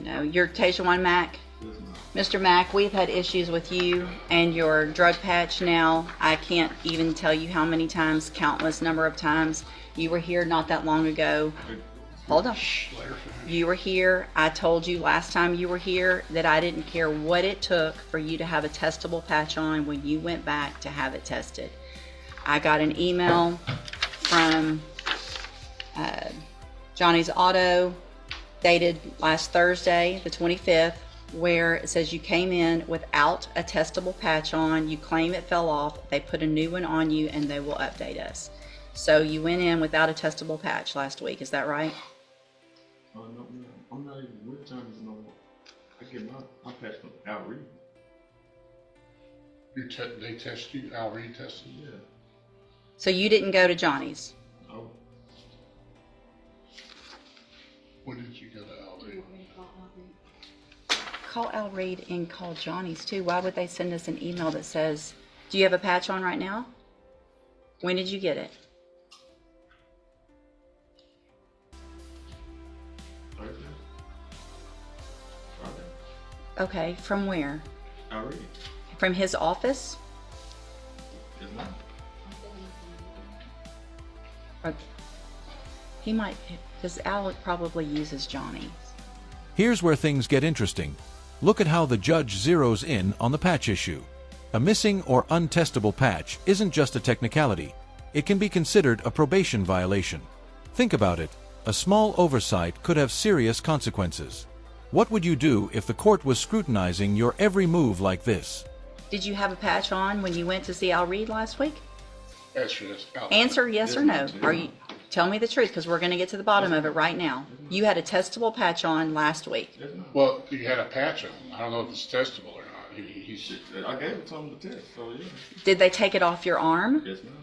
No, you're Tajuan Mack. Mr. Mack, we've had issues with you and your drug patch now. I can't even tell you how many times, countless number of times. You were here not that long ago. Hold on. You were here. I told you last time you were here that I didn't care what it took for you to have a testable patch on when you went back to have it tested. I got an email from Johnny's Auto dated last Thursday, the 25th, where it says you came in without a testable patch on. You claim it fell off. They put a new one on you and they will update us. So you went in without a testable patch last week. Is that right? No, I'm not even with Johnny's no more. I get my patch from Al Reed. They test you? Al Reed tested you? Yeah. So you didn't go to Johnny's? No. When did you go to Al Reed? Call Al Reed and call Johnny's too. Why would they send us an email that says, do you have a patch on right now? When did you get it? Thursday. Friday. Okay, from where? Al Reed. From his office? Yes, ma'am. Or he might, because Al probably uses Johnny's. Here's where things get interesting. Look at how the judge zeroes in on the patch issue. A missing or untestable patch isn't just a technicality. It can be considered a probation violation. Think about it. A small oversight could have serious consequences. What would you do if the court was scrutinizing your every move like this? Did you have a patch on when you went to see Al Reed last week? Answer Yes or no. Are you? Tell me the truth, because we're going to get to the bottom of it right now. You had a testable patch on last week. Yes, ma'am. Well, you had a patch on. I don't know if it's testable or not. I gave it to him to test, so yeah. Did they take it off your arm, Yes, ma'am.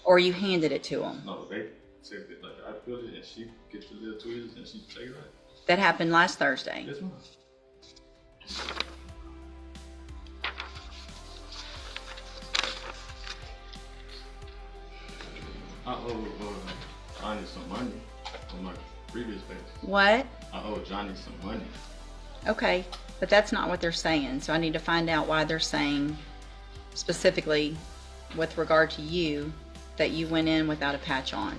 or you handed it to them? No, they said that like I feel it and she gets the little tweezers and she take it right. That happened last Thursday. Yes, ma'am. I owe Johnny some money on my previous case. What? I owe Johnny some money. Okay, but that's not what they're saying. So I need to find out why they're saying specifically with regard to you that you went in without a patch on.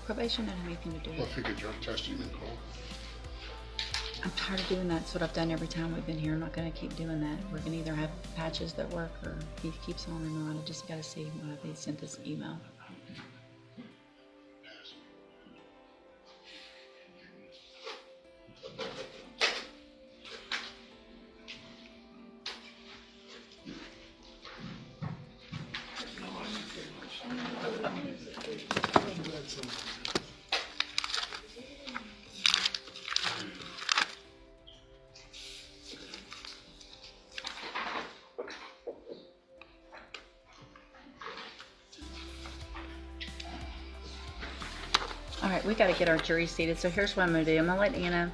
Probation doesn't have anything to do Well, with if it. you could drug test you, then call. I'm tired of doing that. That's what I've done every time we've been here. I'm not going to keep doing that. We're going to either have patches that work or he keeps them on or not. I just got to see why they sent this email. All right, we got to get our jury seated. So here's what I'm going to do. I'm going to let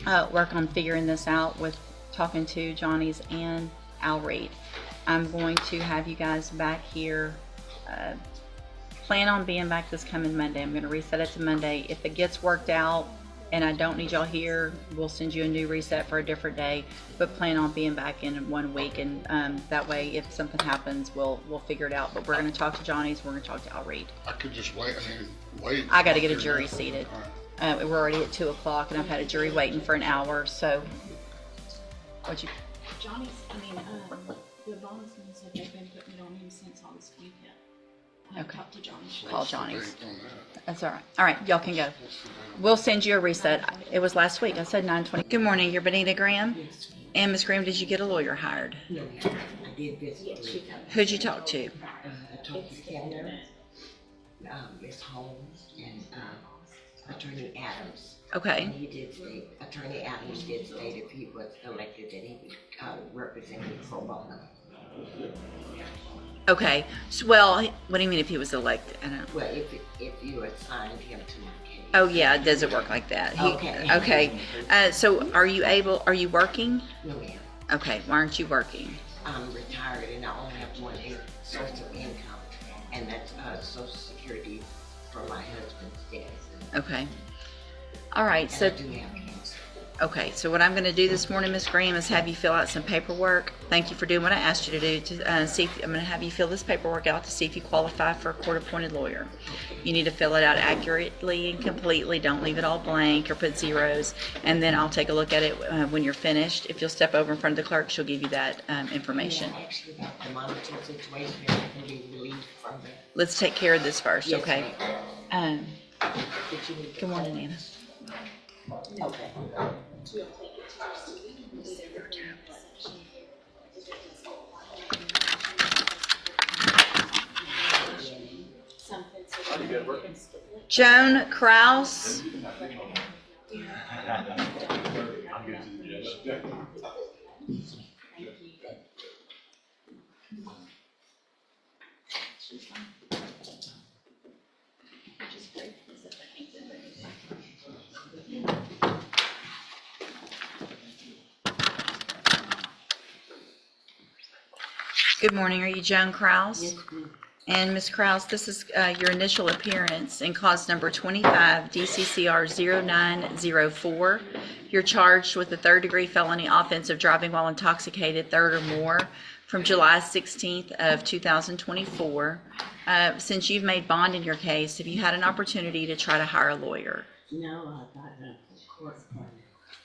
Anna work on figuring this out with talking to Johnny's and Al Reed. I'm going to have you guys back here Plan on being back this coming Monday. I'm going to reset it to Monday. If it gets worked out and I don't need y'all here, we'll send you a new reset for a different day. But plan on being back in 1 week, and that way, if something happens, we'll figure it out. But we're going to talk to Johnny's. We're going to talk to Al Reed. I could just wait. Wait. I got to get a jury seated. All right. We're already at 2 o'clock, and I've had a jury waiting for an hour. So, Johnny's, the bondsman said they've been putting it on him since August 25th. Okay. Talked to Johnny. Call Johnny's. Date on that. That's all right. All right, y'all can go. We'll send you a reset. It was last week. I said 9:20. Good morning. You're Benita Graham? Yes, ma'am. And Miss Graham, did you get a lawyer hired? No, ma'am. I did visit three times. Who'd you talk to? I talked to Senator, Ms. Holmes, and Attorney Adams. Okay. And he did state, Attorney Adams did state if he was elected that he would represent me pro bono. Okay. So, well, what do you mean if he was elected? I don't know. Well, if you assigned him to my case. Oh, yeah, it doesn't work like that. Okay. Okay. So are you working? No, ma'am. Okay. Why aren't you working? I'm retired and I only have one source of income, and that's Social Security from my husband's death. Okay. All right. And So, I do have cancer. okay. So what I'm going to do this morning, Miss Graham, is have you fill out some paperwork. Thank you for doing what I asked you to do. To see if I'm going to have you fill this paperwork out to see if you qualify for a court-appointed lawyer. You need to fill it out accurately and completely. Don't leave it all blank or put zeros. And then I'll take a look at it when you're finished. If you'll step over in front of the clerk, she'll give you that information. Yeah, actually, about the monitoring situation, if I can be relieved from that. Let's take care of this first, Yes, okay? ma'am. Good morning, Anna. Okay. Joan Kraus. Good morning. Are you Joan Kraus? Yes, ma'am. And Ms. Kraus, this is your initial appearance in cause number 25, DCCR 0904. You're charged with a third-degree felony offense of driving while intoxicated, third or more, from July 16th of 2024. Since you've made bond in your case, have you had an opportunity to try to hire a lawyer? No, I got a court appointment.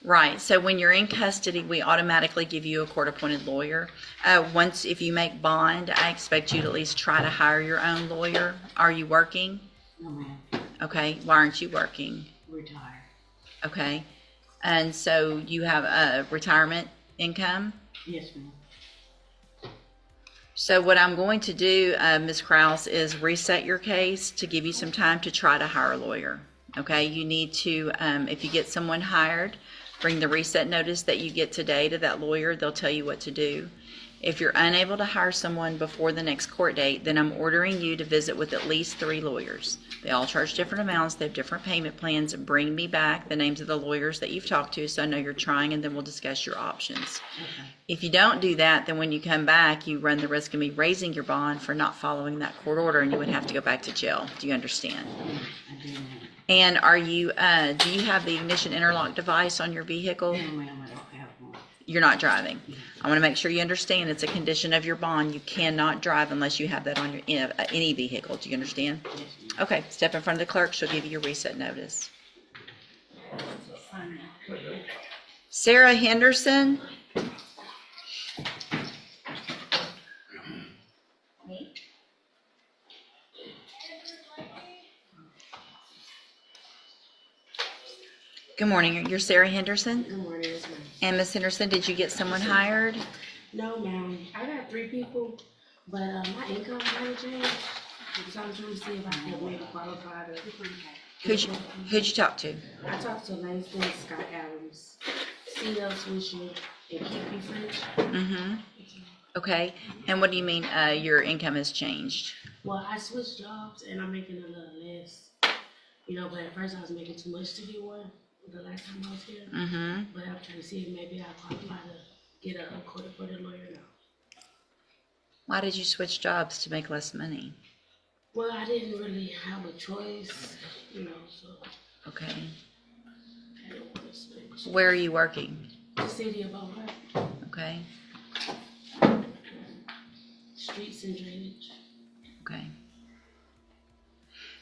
Right. So when you're in custody, we automatically give you a court-appointed lawyer. If you make bond, I expect you to at least try to hire your own lawyer. Are you working? No, ma'am. Okay. Why aren't you working? Retired. Okay. And so you have a retirement income? Yes, ma'am. So what I'm going to do, Ms. Kraus, is reset your case to give you some time to try to hire a lawyer. Okay. You need to, if you get someone hired, bring the reset notice that you get today to that lawyer. They'll tell you what to do. If you're unable to hire someone before the next court date, then I'm ordering you to visit with at least 3 lawyers. They all charge different amounts. They have different payment plans. Bring me back the names of the lawyers that you've talked to so I know you're trying, and then we'll discuss your options. Okay. If you don't do that, then when you come back, you run the risk of me raising your bond for not following that court order, and you would have to go back to jail. Do you understand? I do, ma'am. And are you, do you have the ignition interlock device on your vehicle? No, ma'am, I don't have one. You're not driving. I want to make sure you understand it's a condition of your bond. You cannot drive unless you have that on your any vehicle. Do you understand? Yes, ma'am. Okay, step in front of the clerk. She'll give you your reset notice. Sarah Henderson. Good morning. You're Sarah Henderson? Good morning, Miss Ma'am. And Miss Henderson, did you get someone hired? No, ma'am. I got 3 people, but my income might change. So I'm trying to see if I can maybe qualify to. Who'd you talk to? I talked to Langston, Scott Adams, C.L. Swisher, and Keith French. Mm-hmm. Okay. And what do you mean your income has changed? Well, I switched jobs and I'm making a little less. But at first I was making too much to get one the last time I was here. Mm-hmm. But I'm trying to see if maybe I qualify to get a court-appointed lawyer now. Why did you switch jobs to make less money? Well, I didn't really have a choice, so Okay. I didn't want to switch. Where are you working? The city of Ohio, Okay. streets and drainage. Okay.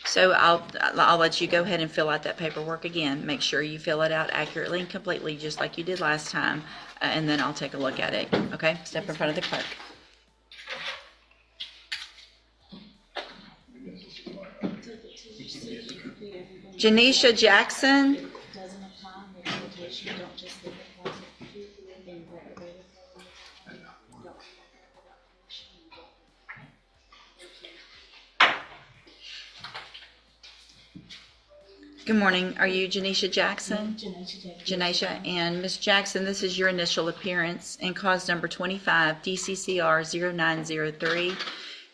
So I'll let you go ahead and fill out that paperwork again. Make sure you fill it out accurately and completely, just like you did last time, and then I'll take a look at it. Okay? Step in front of the clerk. Janisha Jackson. Doesn't apply, the application, don't just leave it blank. Then what they Good morning. Are you Janisha Jackson? Janisha, and Ms. Jackson, this is your initial appearance in cause number 25, DCCR 0903.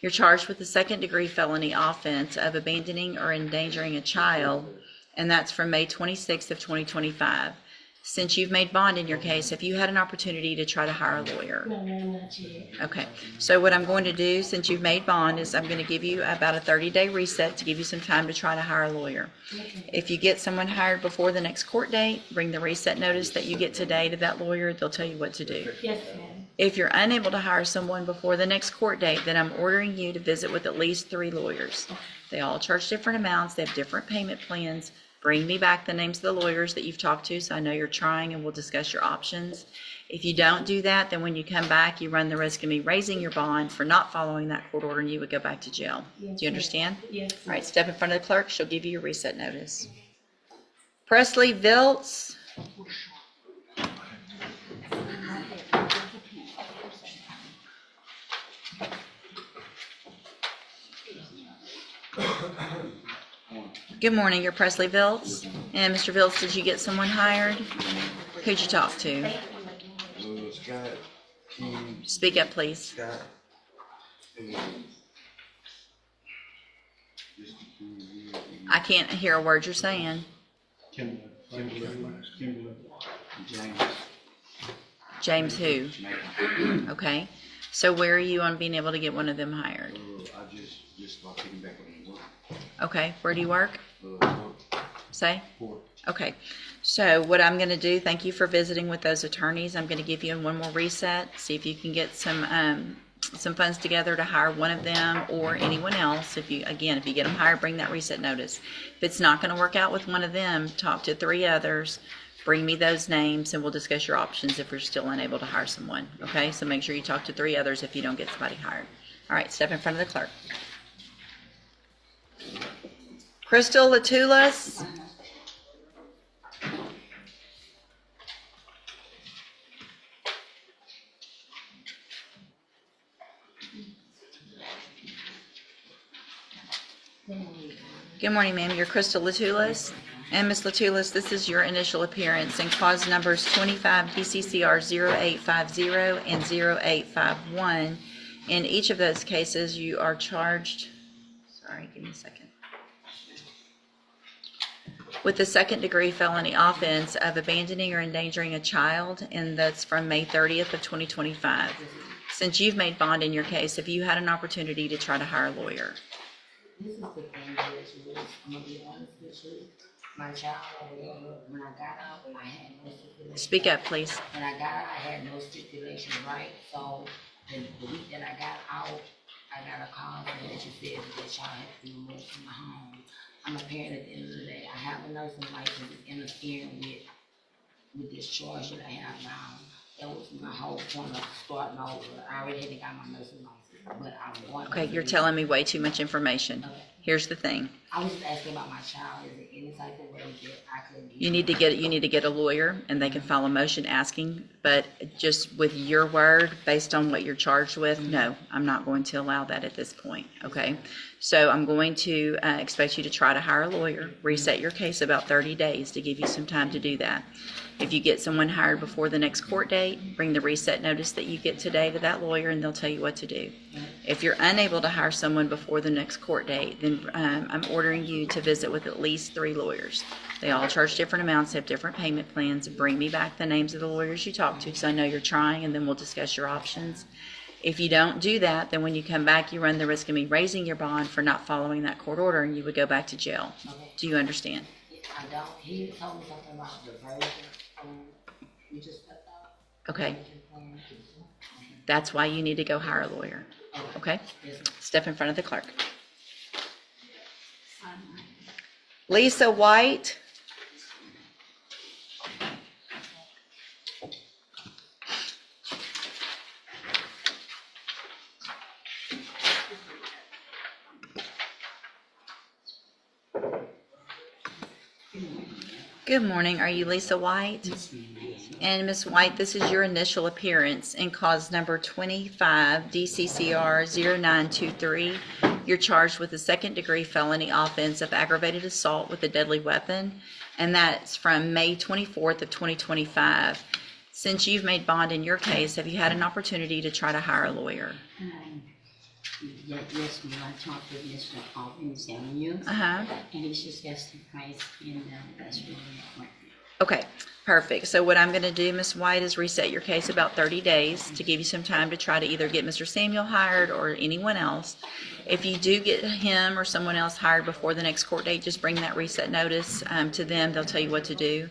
You're charged with the second-degree felony offense of abandoning or endangering a child, and that's from May 26th of 2025. Since you've made bond in your case, have you had an opportunity to try to hire a lawyer? No, ma'am, not yet. Okay, so what I'm going to do, since you've made bond, is I'm going to give you about a 30-day reset to give you some time to try to hire a lawyer. Okay. If you get someone hired before the next court date, bring the reset notice that you get today to that lawyer. They'll tell you what to do. Yes, ma'am. If you're unable to hire someone before the next court date, then I'm ordering you to visit with at least 3 lawyers. They all charge different amounts. They have different payment plans. Bring me back the names of the lawyers that you've talked to so I know you're trying, and we'll discuss your options. If you don't do that, then when you come back, you run the risk of me raising your bond for not following that court order, and you would go back to jail. Yes, Do you understand? Yes. All right, step in front of the clerk. She'll give you your reset notice. Presley Viltz. Good morning, you're Presley Viltz. And Mr. Viltz, did you get someone hired? Who'd you talk to? Scott, King, Speak up, please. Scott, and I can't hear a word you're saying. Kimberly, James. James who? Nathan. Okay. So where are you on being able to get one of them hired? I just about picking back up in work. Okay, where do you work? Work. Say? Court. Okay. So what I'm going to do, thank you for visiting with those attorneys. I'm going to give you one more reset, see if you can get some funds together to hire one of them or anyone else. If you get them hired, bring that reset notice. If it's not going to work out with one of them, talk to 3 others. Bring me those names and we'll discuss your options if you're still unable to hire someone. Okay, so make sure you talk to 3 others if you don't get somebody hired. All right, step in front of the clerk. Crystal Latulas. Good morning, ma'am. You're Crystal Latulas. And Ms. Latulas, this is your initial appearance in cause numbers 25 DCCR 0850 and 0851. In each of those cases, you are charged, give me a second, with the second-degree felony offense of abandoning or endangering a child, and that's from May 30th of 2025. Since you've made bond in your case, have you had an opportunity to try to hire a lawyer? This is the thing that is, I'm gonna be honest with you. My child, when I got out, I had no stipulation. Speak up, please. When I got out, I had no stipulation, right? So the week that I got out, I got a call saying that you said that the child had to be removed from the home. I'm a parent at the end of the day. I have a nursing license interfering with this charge that I have now. That was my whole point of starting over. I already had got my nursing license, but I'm going. Okay, you're telling me way too much information. Okay. Here's the thing. I was just asking about my child. Is there any type of way that I could get? You need to get a lawyer, and they can file a motion asking, but just with your word, based on what you're charged with, no, I'm not going to allow that at this point, okay? So I'm going to expect you to try to hire a lawyer, reset your case about 30 days to give you some time to do that. If you get someone hired before the next court date, bring the reset notice that you get today to that lawyer, and they'll tell you what to do. If you're unable to hire someone before the next court date, then I'm ordering you to visit with at least 3 lawyers. They all charge different amounts, have different payment plans. Bring me back the names of the lawyers you talk to so I know you're trying, and then we'll discuss your options. If you don't do that, then when you come back, you run the risk of me raising your bond for not following that court order, and you would go back to jail. Okay. Do you understand? I don't, he told me something about diversion, you just put that. Okay. That's why you need to go hire a lawyer. Okay? Step in front of the clerk. Lisa White. Good morning. Are you Lisa White? And Ms. White, this is your initial appearance in cause number 25 DCCR 0923. You're charged with a second-degree felony offense of aggravated assault with a deadly weapon, and that's from May 24th of 2025. Since you've made bond in your case, have you had an opportunity to try to hire a lawyer? Yes, ma'am, I talked with Mr. Alvin Samuel, Uh-huh. and he suggested price, and that's really important. Okay, perfect. So what I'm going to do, Ms. White, is reset your case about 30 days to give you some time to try to either get Mr. Samuel hired or anyone else. If you do get him or someone else hired before the next court date, just bring that reset notice to them. They'll tell you what to do.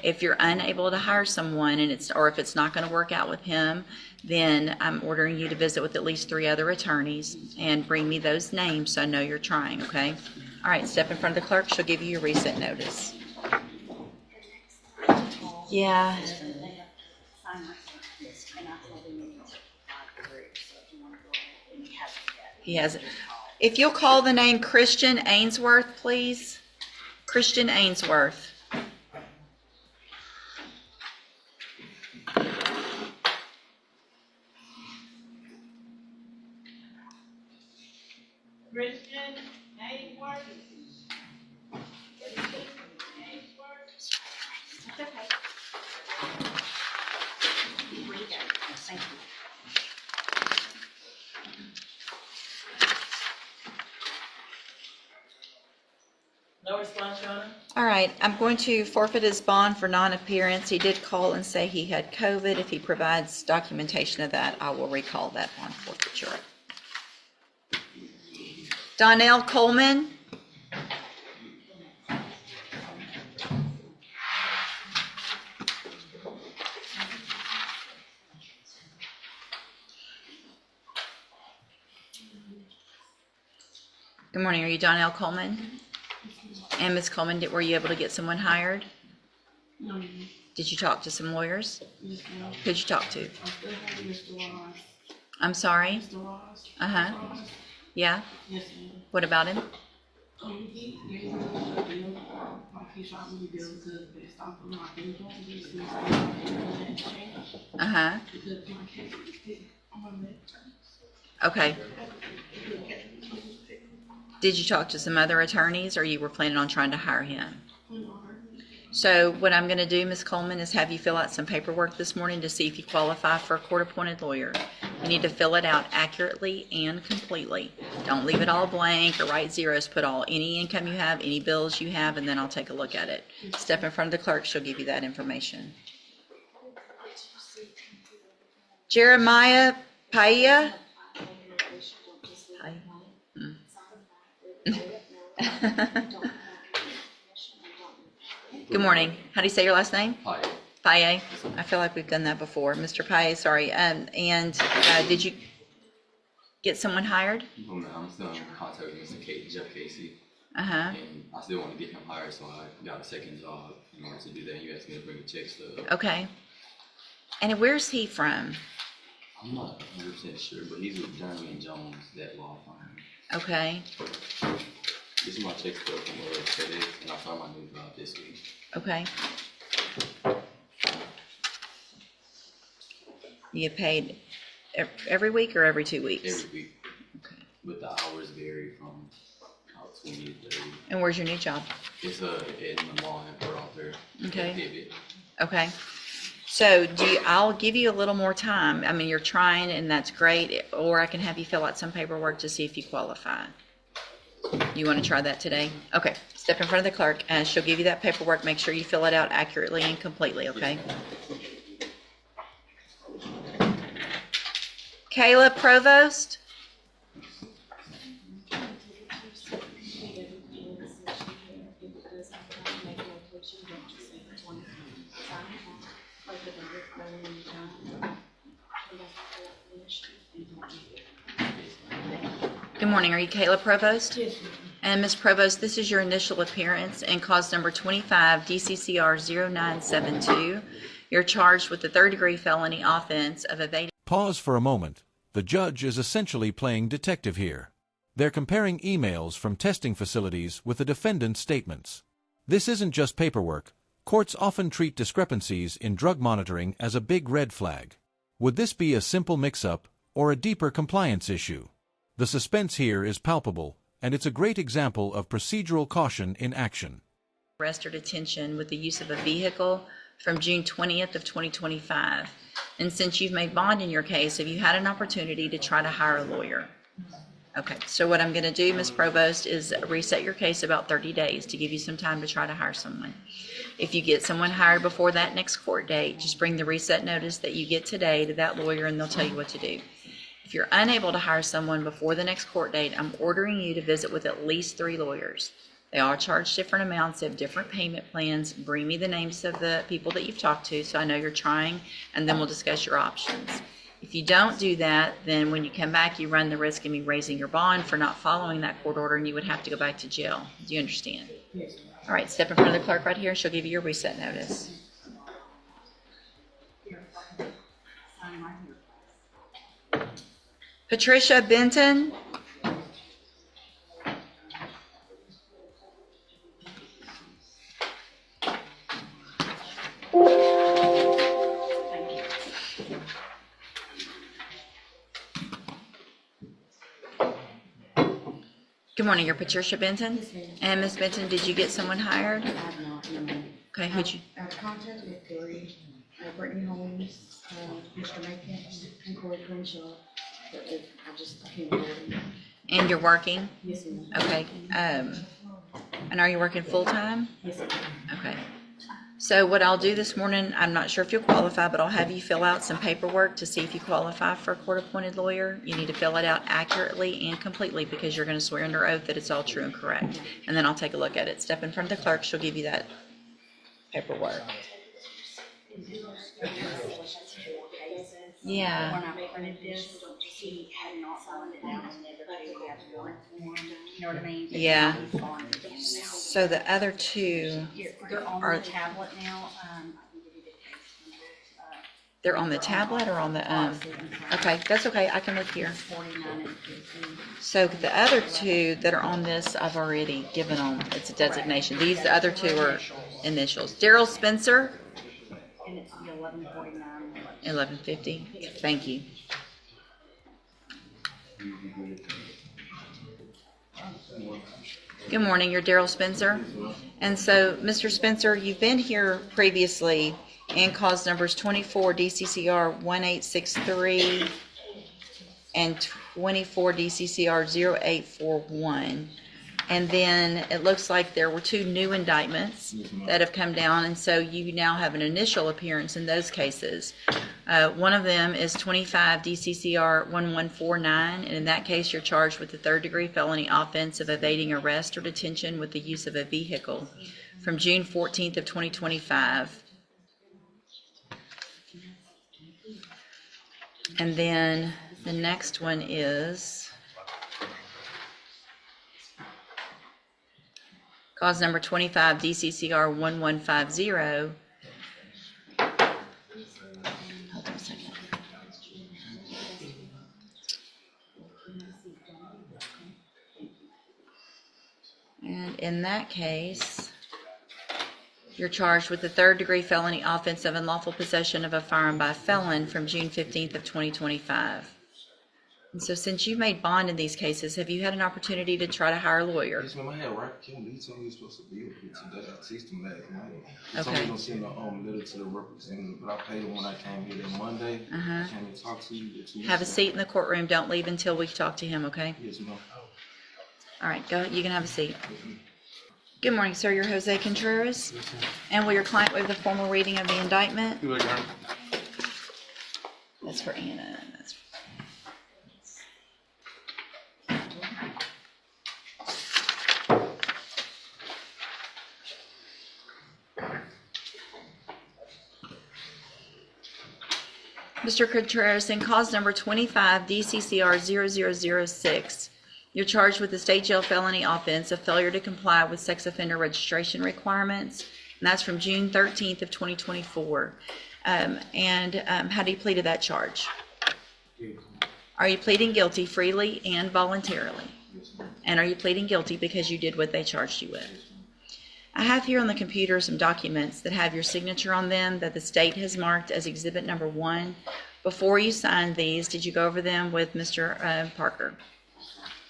If you're unable to hire someone or if it's not going to work out with him, then I'm ordering you to visit with at least 3 other attorneys and bring me those names so I know you're trying, okay? All right, step in front of the clerk. She'll give you your reset notice. Yeah. He hasn't. If you'll call the name Christian Ainsworth, please. Christian Ainsworth. Christian Ainsworth. Thank you. No response, Your Honor? All right, I'm going to forfeit his bond for non-appearance. He did call and say he had COVID. If he provides documentation of that, I will recall that bond forfeiture. Donnell Coleman. Good morning. Are you Donnell Coleman? And Ms. Coleman, were you able to get someone hired? No, Did you talk to some lawyers? yes, ma'am. Who'd you talk to? I still have Mr. Ross. I'm sorry? Mr. Ross. Uh-huh. Mr. Ross. Yeah? Yes, ma'am. What about him? He gave me a deal, like he shot me a deal because based off of my income, he seems to be change Uh-huh. because my case is still on my neck. Okay. Did you talk to some other attorneys, or you were planning on trying to hire him? So what I'm going to do, Ms. Coleman, is have you fill out some paperwork this morning to see if you qualify for a court-appointed lawyer. You need to fill it out accurately and completely. Don't leave it all blank or write zeros. Put any income you have, any bills you have, and then I'll take a look at it. Step in front of the clerk. She'll give you that information. Jeremiah Paia. Good morning. How do you say your last name? Hi. Paye. I feel like we've done that before. Mr. Paye, sorry. Did you get someone hired? No, man, I'm still in contact with Mr. Jeff Casey, Uh-huh. and I still want to get him hired, so I got a second job in order to do that. You asked me to bring a check stub. Okay. And where's he from? I'm not 100% sure, but he's with Jeremy and Jones, that law firm. Okay. This is my check stub from FedEx, and I started my new job this week. Okay. You get paid every week or every 2 weeks? Every week. Okay. But the hours vary from about 20 to 30. And where's your new job? It's in the mall in Port Arthur. Okay. Pivot. Okay. So I'll give you a little more time. I mean, you're trying and that's great, or I can have you fill out some paperwork to see if you qualify. You want to try that today? Okay. Step in front of the clerk and she'll give you that paperwork. Make sure you fill it out accurately and completely, okay? Kayla Provost. Good morning. Are you Kayla Provost? Yes, And Ms. Provost, this is your initial appearance in cause number 25 DCCR 0972. You're charged with the third-degree felony offense of evading. Pause for a moment. The judge is essentially playing detective here. They're comparing emails from testing facilities with the defendant's statements. This isn't just paperwork. Courts often treat discrepancies in drug monitoring as a big red flag. Would this be a simple mix-up or a deeper compliance issue? The suspense here is palpable, and it's a great example of procedural caution in action. Arrest or detention with the use of a vehicle from June 20th of 2025. And since you've made bond in your case, have you had an opportunity to try to hire a lawyer? Okay, so what I'm going to do, Ms. Provost, is reset your case about 30 days to give you some time to try to hire someone. If you get someone hired before that next court date, just bring the reset notice that you get today to that lawyer and they'll tell you what to do. If you're unable to hire someone before the next court date, I'm ordering you to visit with at least 3 lawyers. They all charge different amounts, they have different payment plans. Bring me the names of the people that you've talked to so I know you're trying, and then we'll discuss your options. If you don't do that, then when you come back, you run the risk of me raising your bond for not following that court order, and you would have to go back to jail. Do you understand? yes. All right, step in front of the clerk right here. She'll give you your reset notice. Patricia Benton. Good morning, you're Patricia Benton? Yes, ma'am. And Ms. Benton, did you get someone hired? I have not, no. Okay, who'd you? I've contacted 3, Brittany Holmes, Mr. Macon, and Corey Crenshaw, but I just can't afford them. And you're working? Yes, ma'am. Okay, and are you working full-time? Yes, ma'am. Okay. So what I'll do this morning, I'm not sure if you'll qualify, but I'll have you fill out some paperwork to see if you qualify for a court-appointed lawyer. You need to fill it out accurately and completely because you're going to swear under oath that it's all true and correct. And then I'll take a look at it. Step in front of the clerk. She'll give you that paperwork. Yeah. When I printed this, he had not signed it down and never paid the warrant form, you know what I mean? Yeah. He's signed it down now. So the other two, They're on Are- the tablet now, I can give you the case they're on the tablet or on the, okay, that's okay. I can look here. number. 49 and 50. So the other two that are on this, I've already given them, it's a designation. These, the other two are initials. Daryl Spencer, And it's the 1149. 1150. Thank you. Good morning, you're Daryl Spencer. And so, Mr. Spencer, you've been here previously in cause numbers 24 DCCR 1863 and 24 DCCR 0841. And then it looks like there were 2 new indictments that have come down, and so you now have an initial appearance in those cases. One of them is 25 DCCR 1149, and in that case you're charged with the third-degree felony offense of evading arrest or detention with the use of a vehicle from June 14th of 2025. And then the next one is cause number 25 DCCR 1150. Hold on a second. And in that case, you're charged with the third-degree felony offense of unlawful possession of a firearm by a felon from June 15th of 2025. And so since you've made bond in these cases, have you had an opportunity to try to hire a lawyer? Yes, ma'am, I had right, Kim, he told me he was supposed to be with me today, I texted him last night. He told me he was gonna send a letter to the representative, but I paid him when I came here that Monday. I came and talked to you. Have a seat in the courtroom. Don't leave until we talk to him, okay? Yes, ma'am. All right, go. You can have a seat. Good morning, sir. You're Jose Contreras. And will your client waive the formal reading of the indictment? That's for Anna. Mr. Contreras, in cause number 25 DCCR 0006, you're charged with the state jail felony offense of failure to comply with sex offender registration requirements, and that's from June 13th of 2024. How do you plead to that charge? Are you pleading guilty freely and voluntarily? And are you pleading guilty because you did what they charged you with? I have here on the computer some documents that have your signature on them that the state has marked as exhibit number 1. Before you signed these, did you go over them with Mr. Parker?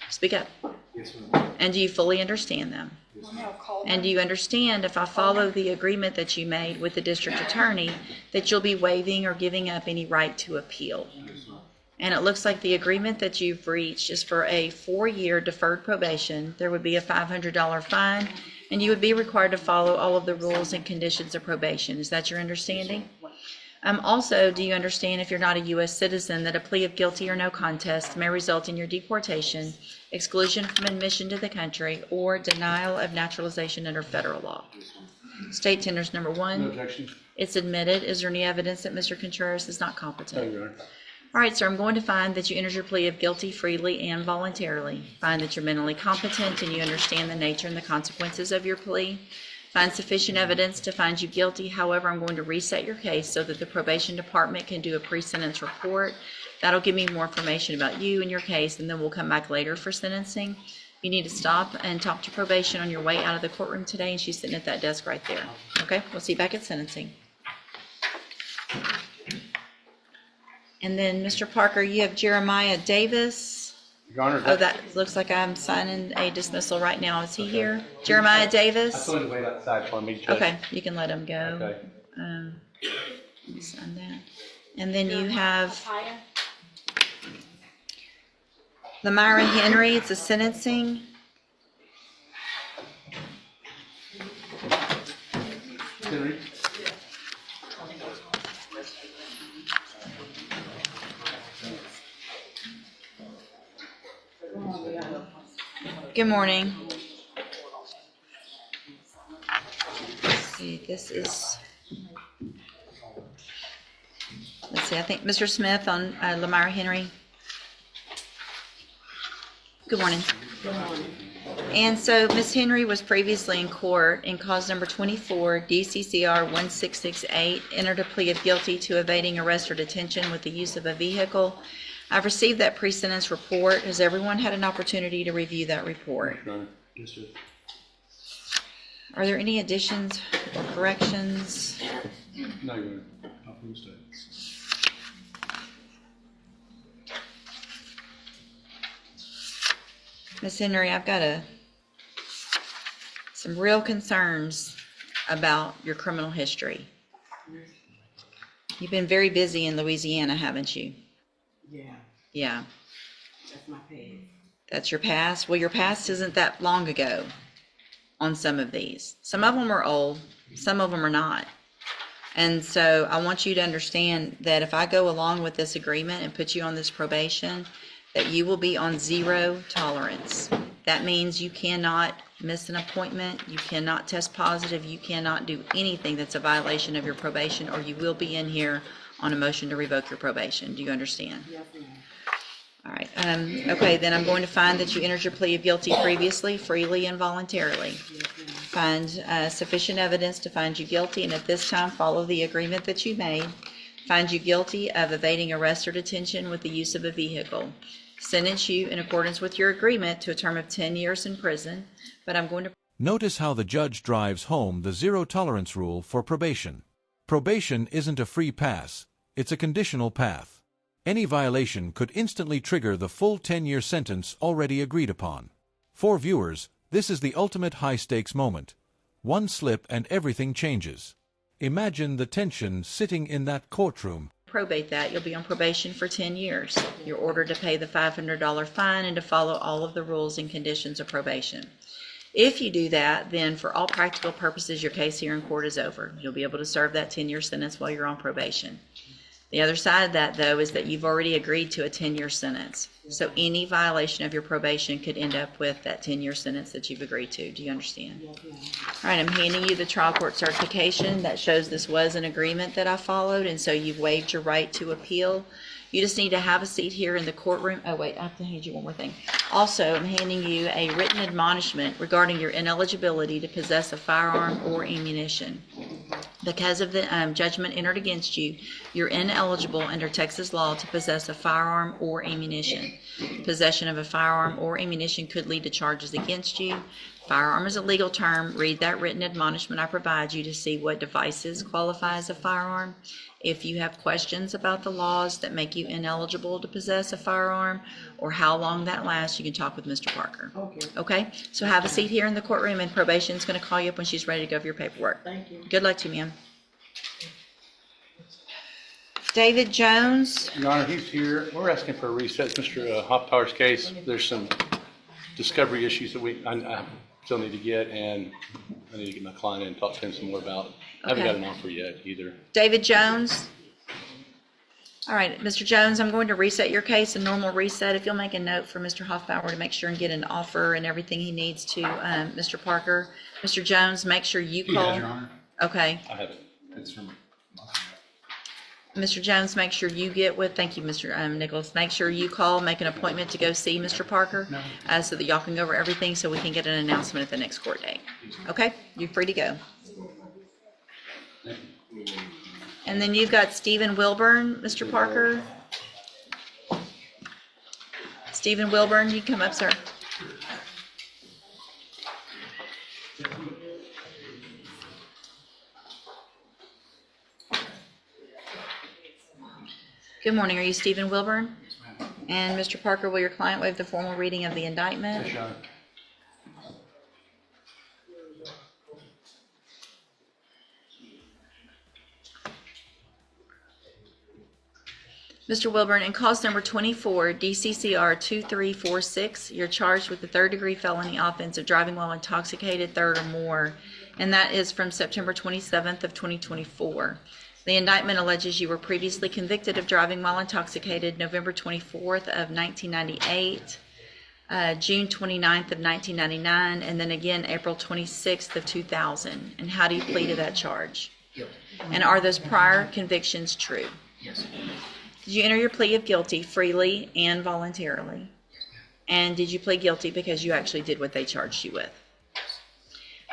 Speak up. Yes, ma'am. And do you fully understand them? Yes, ma'am. And do you understand, if I follow the agreement that you made with the district attorney, that you'll be waiving or giving up any right to appeal? Yes, ma'am. And it looks like the agreement that you've reached is for a 4-year deferred probation. There would be a $500 fine, and you would be required to follow all of the rules and conditions of probation. Is that your understanding? Also, do you understand, if you're not a U.S. citizen, that a plea of guilty or no contest may result in your deportation, exclusion from admission to the country, or denial of naturalization under federal law? State tenders number 1. No objection. It's admitted. Is there any evidence that Mr. Contreras is not competent? No, Your Honor. All right, sir, I'm going to find that you entered your plea of guilty freely and voluntarily. Find that you're mentally competent and you understand the nature and the consequences of your plea. Find sufficient evidence to find you guilty. However, I'm going to reset your case so that the probation department can do a pre-sentence report. That'll give me more information about you and your case, and then we'll come back later for sentencing. You need to stop and talk to probation on your way out of the courtroom today, and she's sitting at that desk right there. Okay, we'll see you back at sentencing. And then, Mr. Parker, you have Jeremiah Davis. Your Honor. Oh, that looks like I'm signing a dismissal right now. Is he here? Jeremiah Davis? I told him to wait outside for me, Judge. Okay, you can let him go. Okay. Let me sign that. And then you have Lamira Henry. It's a sentencing. Henry? Good morning. Let's see, this is, let's see, I think Mr. Smith on Lamira Henry. Good morning. Good morning. And so Ms. Henry was previously in court in cause number 24, DCCR 1668, entered a plea of guilty to evading arrest or detention with the use of a vehicle. I've received that pre-sentence report. Has everyone had an opportunity to review that report? Your Honor. Yes, sir. Are there any additions or corrections? No, Your Honor. Ms. Henry, I've got some real concerns about your criminal history. You've been very busy in Louisiana, haven't you? Yeah, Yeah, that's my past. that's your past. Well, your past isn't that long ago on some of these. Some of them are old, some of them are not. And so I want you to understand that if I go along with this agreement and put you on this probation, that you will be on 0 tolerance. That means you cannot miss an appointment, you cannot test positive, you cannot do anything that's a violation of your probation, or you will be in here on a motion to revoke your probation. Do you understand? Yes, ma'am. All right. Okay, then I'm going to find that you entered your plea of guilty previously, freely, and voluntarily. Find sufficient evidence to find you guilty, and at this time, follow the agreement that you made. Find you guilty of evading arrest or detention with the use of a vehicle. Sentence you in accordance with your agreement to a term of 10 years in prison, but I'm going to... Notice how the judge drives home the 0 tolerance rule for probation. Probation isn't a free pass, it's a conditional path. Any violation could instantly trigger the full 10-year sentence already agreed upon. For viewers, this is the ultimate high-stakes moment. One slip and everything changes. Imagine the tension sitting in that courtroom. Probate that. You'll be on probation for 10 years. You're ordered to pay the $500 fine and to follow all of the rules and conditions of probation. If you do that, then for all practical purposes, your case here in court is over. You'll be able to serve that 10-year sentence while you're on probation. The other side of that, though, is that you've already agreed to a 10-year sentence. So any violation of your probation could end up with that 10-year sentence that you've agreed to. Do you understand? All right, I'm handing you the trial court certification that shows this was an agreement that I followed, and so you've waived your right to appeal. You just need to have a seat here in the courtroom. Oh, wait, I have to hand you one more thing. Also, I'm handing you a written admonishment regarding your ineligibility to possess a firearm or ammunition. Because of the judgment entered against you, you're ineligible under Texas law to possess a firearm or ammunition. Possession of a firearm or ammunition could lead to charges against you. Firearm is a legal term. Read that written admonishment I provide you to see what devices qualify as a firearm. If you have questions about the laws that make you ineligible to possess a firearm or how long that lasts, you can talk with Mr. Parker. Okay? So have a seat here in the courtroom, and probation is going to call you up when she's ready to go for your paperwork. Thank you. Good luck to you, ma'am. David Jones. Your Honor, he's here. We're asking for a reset. It's Mr. Hoffpower's case. There's some discovery issues that I still need to get, and I need to get my client in and talk to him some more about. I haven't got an offer yet either. David Jones. All right, Mr. Jones, I'm going to reset your case, a normal reset. If you'll make a note for Mr. Hoffbauer to make sure and get an offer and everything he needs to Mr. Parker. Mr. Jones, make sure you call. He has, Your Honor. Okay. I haven't. It's from. Mr. Jones, make sure you get with, thank you, Mr. Nicholas, make sure you call, make an appointment to go see Mr. Parker so that y'all can go over everything so we can get an announcement at the next court date. Okay? You're free to go. And then you've got Stephen Wilburn, Mr. Parker. Stephen Wilburn, you come up, sir. Good morning. Are you Stephen Wilburn? Yes, ma'am. And Mr. Parker, will your client waive the formal reading of the indictment? Yes, Your Honor. Mr. Wilburn, in cause number 24, DCCR 2346, you're charged with the third-degree felony offense of driving while intoxicated, third or more, and that is from September 27th of 2024. The indictment alleges you were previously convicted of driving while intoxicated November 24th of 1998, June 29th of 1999, and then again April 26th of 2000. And how do you plead to that charge? Guilty. And are those prior convictions true? Yes. Did you enter your plea of guilty freely and voluntarily? And did you plead guilty because you actually did what they charged you with?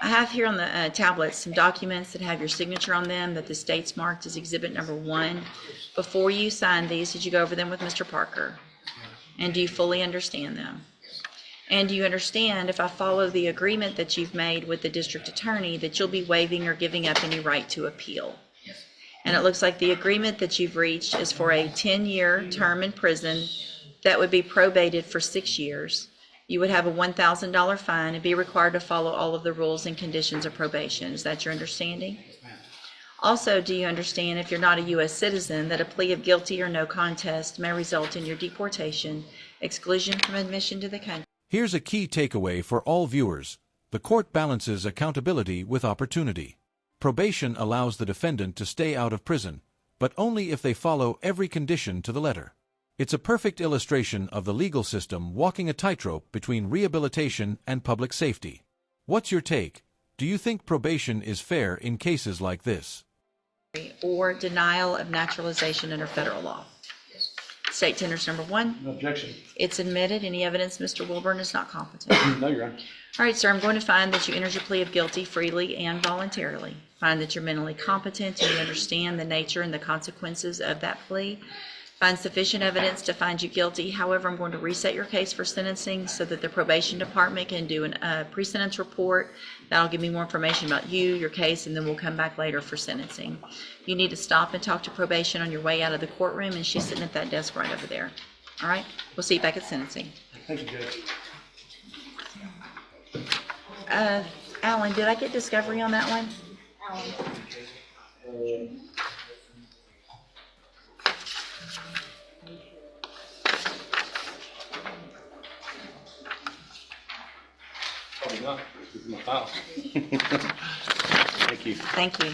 I have here on the tablet some documents that have your signature on them that the state's marked as exhibit number 1. Before you signed these, did you go over them with Mr. Parker? And do you fully understand them? And do you understand, if I follow the agreement that you've made with the district attorney, that you'll be waiving or giving up any right to appeal? Yes. And it looks like the agreement that you've reached is for a 10-year term in prison that would be probated for 6 years. You would have a $1,000 fine and be required to follow all of the rules and conditions of probation. Is that your understanding? Yes, ma'am. Also, do you understand, if you're not a U.S. citizen, that a plea of guilty or no contest may result in your deportation, exclusion from admission to the country? Here's a key takeaway for all viewers. The court balances accountability with opportunity. Probation allows the defendant to stay out of prison, but only if they follow every condition to the letter. It's a perfect illustration of the legal system walking a tightrope between rehabilitation and public safety. What's your take? Do you think probation is fair in cases like this? Or denial of naturalization under federal law? Yes. State tenders number 1. No objection. It's admitted. Any evidence Mr. Wilburn is not competent? No, Your Honor. All right, sir, I'm going to find that you entered your plea of guilty freely and voluntarily. Find that you're mentally competent and you understand the nature and the consequences of that plea. Find sufficient evidence to find you guilty. However, I'm going to reset your case for sentencing so that the probation department can do a pre-sentence report. That'll give me more information about you, your case, and then we'll come back later for sentencing. You need to stop and talk to probation on your way out of the courtroom, and she's sitting at that desk right over there. All right? We'll see you back at sentencing. Thank you, Judge. Alan, did I get discovery on that one? Probably not. This is my file. Thank you. Thank you.